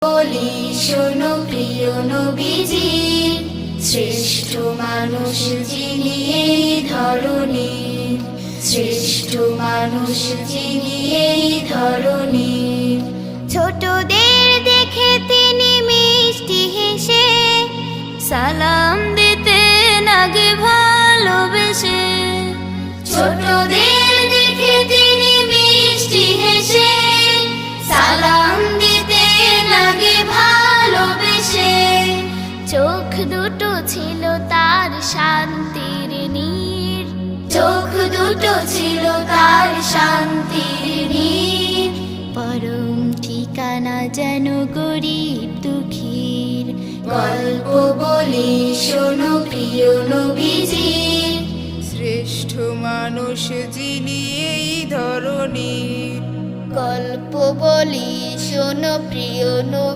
বলি শোনো প্রিয় নবীজি, শ্রেষ্ঠ মানুষ যিনি এই ধরণীর, শ্রেষ্ঠ মানুষ যিনি এই ধরণীর। ছোটদের দেখে তিনি মিষ্টি হেসে সালাম দিতেন আগে ভালোবেসে। ছোটদের দেখে তিনি মিষ্টি হেসে সালাম দিতেন আগে ভালোবেসে। চোখ দুটো ছিল তার শান্তির নীর, চোখ দুটো ছিল তার শান্তির নীর। পরম ঠিকানা যেন গরিব দুঃখীর। গল্প বলি শোনো প্রিয় নবীজি, শ্রেষ্ঠ মানুষ যিনি এই ধরণীর। গল্প বলি শোনো প্রিয় নবীজি।